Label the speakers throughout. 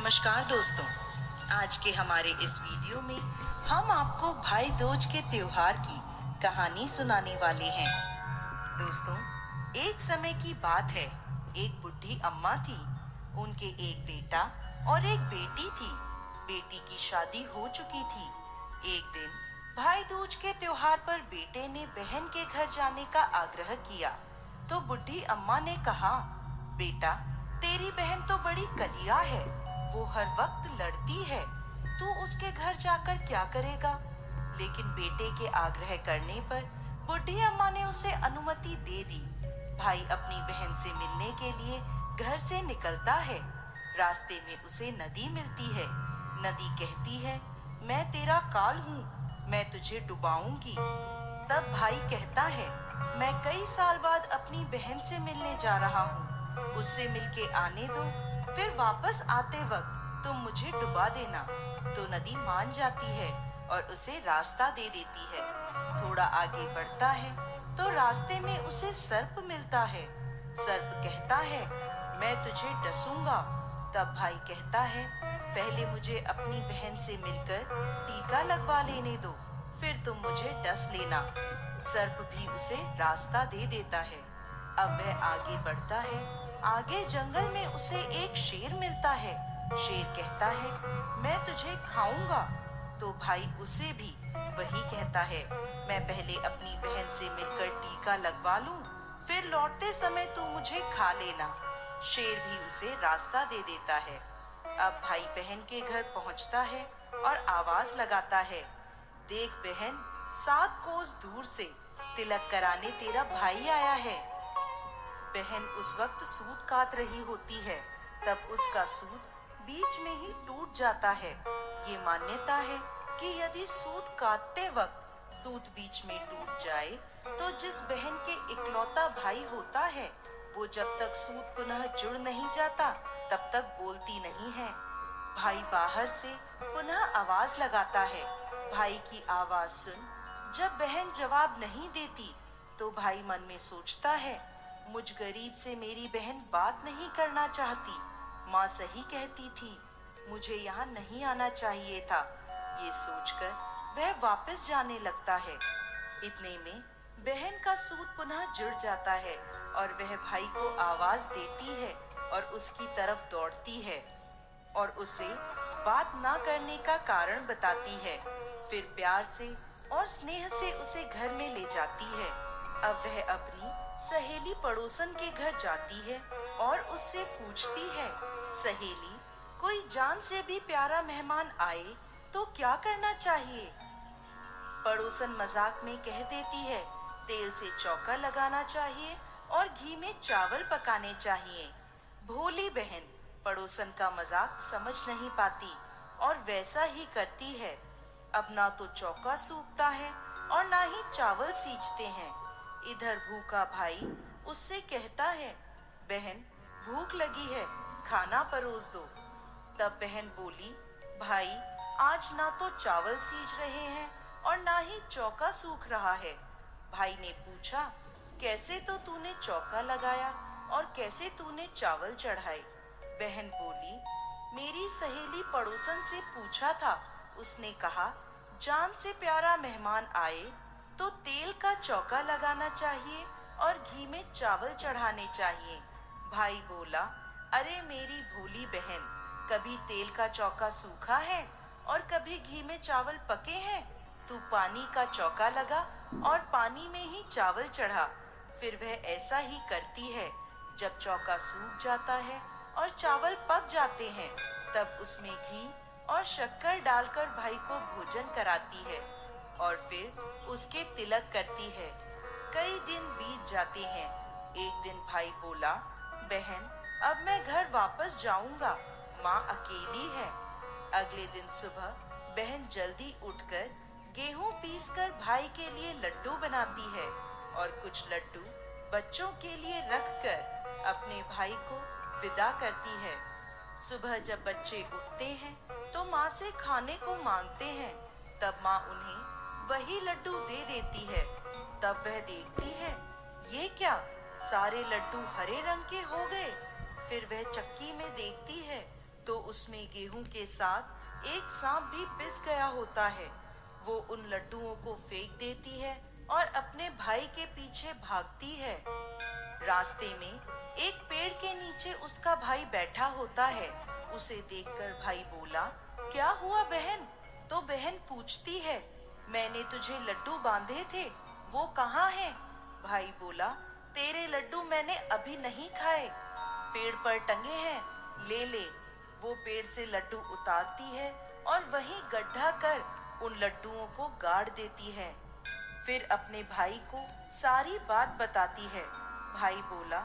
Speaker 1: नमस्कार दोस्तों, आज के हमारे इस वीडियो में हम आपको भाई दूज के त्योहार की कहानी सुनाने वाले हैं। दोस्तों, एक समय की बात है। एक बुढ़ी अम्मा थी। उनके एक बेटा और एक बेटी थी। बेटी की शादी हो चुकी थी। एक दिन भाई दूज के त्योहार पर बेटे ने बहन के घर जाने का आग्रह किया तो बुढ़ी अम्मा ने कहा, बेटा, तेरी बहन तो बड़ी कलिया है, वो हर वक्त लड़ती है, तू उसके घर जाकर क्या करेगा? लेकिन बेटे के आग्रह करने पर बुढ़ी अम्मा ने उसे अनुमति दे दी। भाई अपनी बहन से मिलने के लिए घर से निकलता है। रास्ते में उसे नदी मिलती है। नदी कहती है, मैं तेरा काल हूँ, मैं तुझे डुबाऊंगी। तब भाई कहता है, मैं कई साल बाद अपनी बहन से मिलने जा रहा हूँ, उससे मिलके आने दो, फिर वापस आते वक्त तुम मुझे डुबा देना। तो नदी मान जाती है और उसे रास्ता दे देती है। थोड़ा आगे बढ़ता है तो रास्ते में उसे सर्प मिलता है। सर्प कहता है, मैं तुझे डसूंगा। तब भाई कहता है, पहले मुझे अपनी बहन से मिलकर टीका लगवा लेने दो, फिर तुम मुझे डस लेना। सर्प भी उसे रास्ता दे देता है। अब वह आगे बढ़ता है। आगे जंगल में उसे एक शेर मिलता है। शेर कहता है, मैं तुझे खाऊंगा। तो भाई उसे भी वही कहता है, मैं पहले अपनी बहन से मिलकर टीका लगवा लूं, फिर लौटते समय तू मुझे खा लेना। शेर भी उसे रास्ता दे देता है। अब भाई बहन के घर पहुंचता है और आवाज लगाता है, देख बहन, 7 कोस दूर से तिलक कराने तेरा भाई आया है। बहन उस वक्त सूत काट रही होती है। तब उसका सूत बीच में ही टूट जाता है। ये मान्यता है कि यदि सूत काटते वक्त सूत बीच में टूट जाए तो जिस बहन के इकलौता भाई होता है वो जब तक सूत पुनः जुड़ नहीं जाता तब तक बोलती नहीं है। भाई बाहर से पुनः आवाज लगाता है। भाई की आवाज सुन जब बहन जवाब नहीं देती तो भाई मन में सोचता है, मुझ गरीब से मेरी बहन बात नहीं करना चाहती। माँ सही कहती थी, मुझे यहाँ नहीं आना चाहिए था। ये सोचकर वह वापस जाने लगता है। इतने में बहन का सूत पुनः जुड़ जाता है और वह भाई को आवाज देती है और उसकी तरफ दौड़ती है और उसे बात ना करने का कारण बताती है। फिर प्यार से और स्नेह से उसे घर में ले जाती है। अब वह अपनी सहेली पड़ोसन के घर जाती है और उससे पूछती है, सहेली, कोई जान से भी प्यारा मेहमान आए तो क्या करना चाहिए? पड़ोसन मजाक में कह देती है, तेल से चौका लगाना चाहिए और घी में चावल पकाने चाहिए। भोली बहन पड़ोसन का मजाक समझ नहीं पाती और वैसा ही करती है। अब ना तो चौका सूखता है और ना ही चावल सींचते हैं। इधर भूखा भाई उससे कहता है, बहन, भूख लगी है, खाना परोस दो। तब बहन बोली, भाई, आज ना तो चावल सींच रहे हैं और ना ही चौका सूख रहा है। भाई ने पूछा, कैसे तो तूने चौका लगाया और कैसे तूने चावल चढ़ाए? बहन बोली, मेरी सहेली पड़ोसन से पूछा था, उसने कहा, जान से प्यारा मेहमान आए तो तेल का चौका लगाना चाहिए और घी में चावल चढ़ाने चाहिए। भाई बोला, अरे मेरी भोली बहन, कभी तेल का चौका सूखा है और कभी घी में चावल पके हैं। तू पानी का चौका लगा और पानी में ही चावल चढ़ा। फिर वह ऐसा ही करती है। जब चौका सूख जाता है और चावल पक जाते हैं तब उसमें घी और शक्कर डालकर भाई को भोजन कराती है और फिर उसके तिलक करती है। कई दिन बीत जाते हैं। एक दिन भाई बोला, बहन, अब मैं घर वापस जाऊंगा, माँ अकेली है। अगले दिन सुबह बहन जल्दी उठकर गेहूं पीसकर भाई के लिए लड्डू बनाती है और कुछ लड्डू बच्चों के लिए रखकर अपने भाई को विदा करती है। सुबह जब बच्चे उठते हैं तो माँ से खाने को मांगते हैं। तब माँ उन्हें वही लड्डू दे देती है। तब वह देखती है, ये क्या, सारे लड्डू हरे रंग के हो गए। फिर वह चक्की में देखती है तो उसमें लड्डुओं के साथ एक सांप भी पिस गया होता है। वो उन लड्डुओं को फेंक देती है और अपने भाई के पीछे भागती है। रास्ते में एक पेड़ के नीचे उसका भाई बैठा होता है। उसे देखकर भाई बोला, क्या हुआ बहन? तो बहन पूछती है, मैंने तुझे लड्डू बांधे थे, वो कहाँ हैं? भाई बोला, तेरे लड्डू मैंने अभी नहीं खाए, पेड़ पर टंगे हैं, ले ले। वो पेड़ से लड्डू उतारती है और वहीं गड्ढा कर उन लड्डुओं को गाड़ देती है। फिर अपने भाई को सारी बात बताती है। भाई बोला,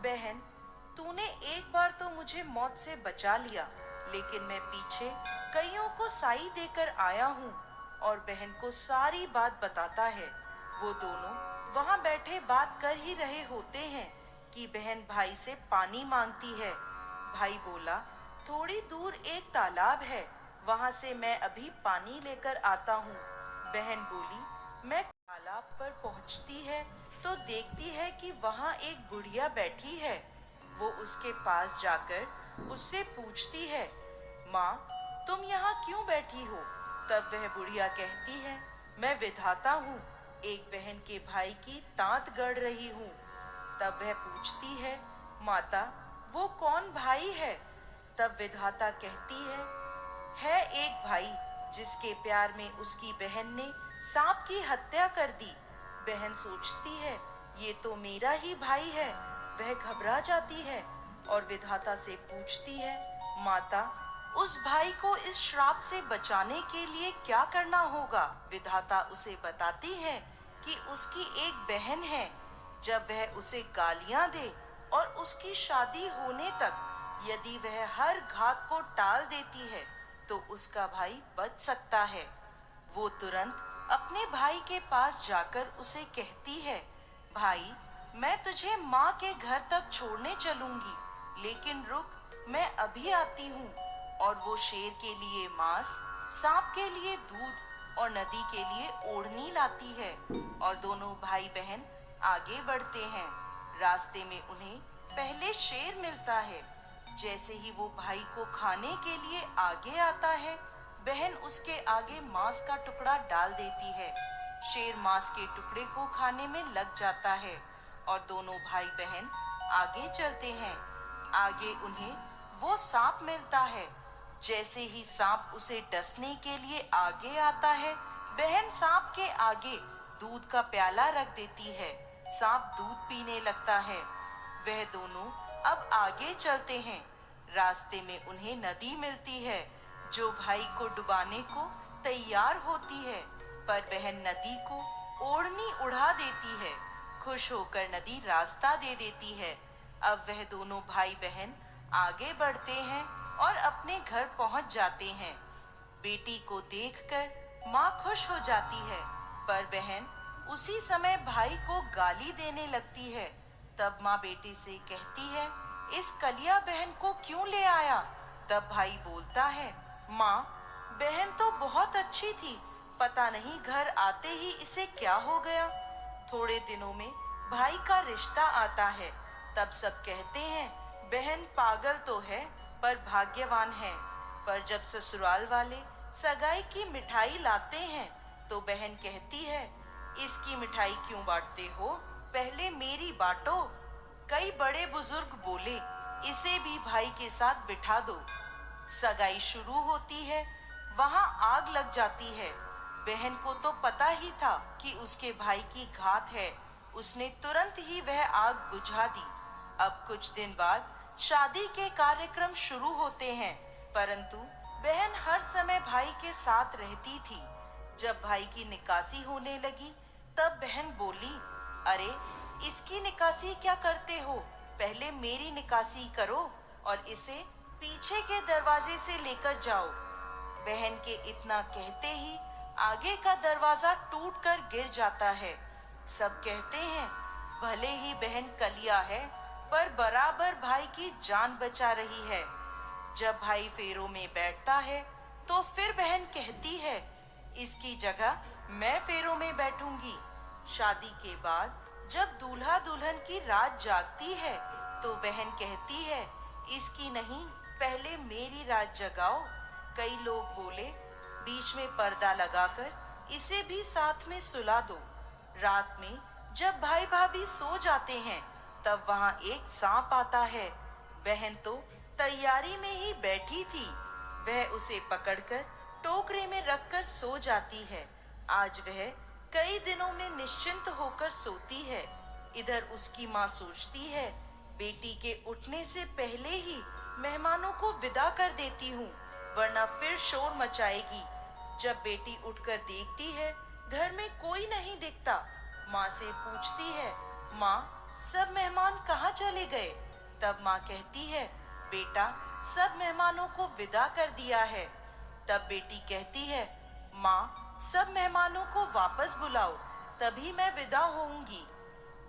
Speaker 1: बहन, तूने एक बार तो मुझे मौत से बचा लिया, लेकिन मैं पीछे कईयों को साई देकर आया हूँ। और बहन को सारी बात बताता है। वो दोनों वहाँ बैठे बात कर ही रहे होते हैं कि बहन भाई से पानी मांगती है। भाई बोला, थोड़ी दूर एक तालाब है, वहाँ से मैं अभी पानी लेकर आता हूँ। बहन बोली, मैं तालाब पर पहुँचती है तो देखती है कि वहाँ एक बुढ़िया बैठी है। वो उसके पास जाकर उससे पूछती है, माँ, तुम यहाँ क्यों बैठी हो? तब वह बुढ़िया कहती है, मैं विधाता हूँ, एक बहन के भाई की तांत गढ़ रही हूँ। तब वह पूछती है, माता, वो कौन भाई है? तब विधाता कहती है एक भाई जिसके प्यार में उसकी बहन ने सांप की हत्या कर दी। बहन सोचती है, ये तो मेरा ही भाई है। वह घबरा जाती है और विधाता से पूछती है, माता, उस भाई को इस श्राप से बचाने के लिए क्या करना होगा? विधाता उसे बताती है कि उसकी एक बहन है। जब वह उसे गालियां दे और उसकी शादी होने तक यदि वह हर घात को टाल देती है तो उसका भाई बच सकता है। वो तुरंत अपने भाई के पास जाकर उसे कहती है, भाई, मैं तुझे माँ के घर तक छोड़ने चलूंगी, लेकिन रुक, मैं अभी आती हूँ। और वो शेर के लिए मांस, सांप के लिए दूध और नदी के लिए ओढ़नी लाती है और दोनों भाई बहन आगे बढ़ते हैं। रास्ते में उन्हें पहले शेर मिलता है। जैसे ही वो भाई को खाने के लिए आगे आता है, बहन उसके आगे मांस का टुकड़ा डाल देती है। शेर मांस के टुकड़े को खाने में लग जाता है और दोनों भाई बहन आगे चलते हैं। आगे उन्हें वो सांप मिलता है। जैसे ही सांप उसे डसने के लिए आगे आता है, बहन सांप के आगे दूध का प्याला रख देती है। सांप दूध पीने लगता है। वह दोनों अब आगे चलते हैं। रास्ते में उन्हें नदी मिलती है जो भाई को डुबाने को तैयार होती है, पर बहन नदी को ओढ़नी उड़ा देती है। खुश होकर नदी रास्ता दे देती है। अब वह दोनों भाई बहन आगे बढ़ते हैं और अपने घर पहुंच जाते हैं। बेटी को देखकर माँ खुश हो जाती है, पर बहन उसी समय भाई को गाली देने लगती है। तब माँ बेटी से कहती है, इस कलिया बहन को क्यों ले आया? तब भाई बोलता है, माँ, बहन तो बहुत अच्छी थी, पता नहीं घर आते ही इसे क्या हो गया। थोड़े दिनों में भाई का रिश्ता आता है। तब सब कहते हैं, बहन पागल तो है पर भाग्यवान है। पर जब ससुराल वाले सगाई की मिठाई लाते हैं तो बहन कहती है, इसकी मिठाई क्यों बांटते हो, पहले मेरी बांटो। कई बड़े बुजुर्ग बोले, इसे भी भाई के साथ बिठा दो। सगाई शुरू होती है। वहां आग लग जाती है। बहन को तो पता ही था कि उसके भाई की घात है। उसने तुरंत ही वह आग बुझा दी। अब कुछ दिन बाद शादी के कार्यक्रम शुरू होते हैं, परंतु बहन हर समय भाई के साथ रहती थी। जब भाई की निकासी होने लगी तब बहन बोली, अरे इसकी निकासी क्या करते हो, पहले मेरी निकासी करो और इसे पीछे के दरवाजे से लेकर जाओ। बहन के इतना कहते ही आगे का दरवाजा टूटकर गिर जाता है। सब कहते हैं, भले ही बहन कलिया है पर बराबर भाई की जान बचा रही है। जब भाई फेरों में बैठता है तो फिर बहन कहती है, इसकी जगह मैं फेरों में बैठूंगी। शादी के बाद जब दूल्हा दुल्हन की रात जागती है तो बहन कहती है, इसकी नहीं, पहले मेरी रात जगाओ। कई लोग बोले, बीच में पर्दा लगाकर इसे भी साथ में सुला दो। रात में जब भाई भाभी सो जाते हैं तब वहां एक सांप आता है। बहन तो तैयारी में ही बैठी थी। वह उसे पकड़कर टोकरे में रखकर सो जाती है। आज वह कई दिनों में निश्चिंत होकर सोती है। इधर उसकी माँ सोचती है, बेटी के उठने से पहले ही मेहमानों को विदा कर देती हूँ, वरना फिर शोर मचाएगी। जब बेटी उठकर देखती है घर में कोई नहीं दिखता, माँ से पूछती है, माँ सब मेहमान कहाँ चले गए? तब माँ कहती है, बेटा सब मेहमानों को विदा कर दिया है। तब बेटी कहती है, माँ सब मेहमानों को वापस बुलाओ, तभी मैं विदा होऊंगी।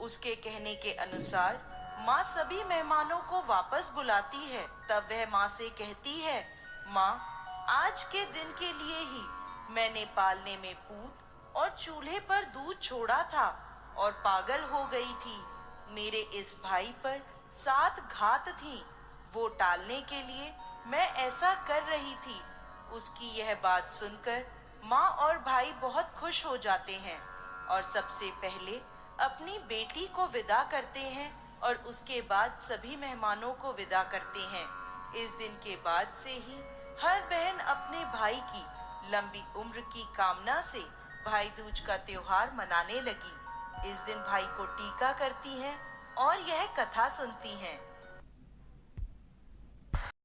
Speaker 1: उसके कहने के अनुसार माँ सभी मेहमानों को वापस बुलाती है। तब वह माँ से कहती है, माँ आज के दिन के लिए ही मैंने पालने में पूत और चूल्हे पर दूध छोड़ा था और पागल हो गई थी। मेरे इस भाई पर 7 घात थी, वो टालने के लिए मैं ऐसा कर रही थी। उसकी यह बात सुनकर माँ और भाई बहुत खुश हो जाते हैं और सबसे पहले अपनी बेटी को विदा करते हैं और उसके बाद सभी मेहमानों को विदा करते हैं। इस दिन के बाद से ही हर बहन अपने भाई की लंबी उम्र की कामना से भाई दूज का त्योहार मनाने लगी। इस दिन भाई को टीका करती हैं और यह कथा सुनती हैं।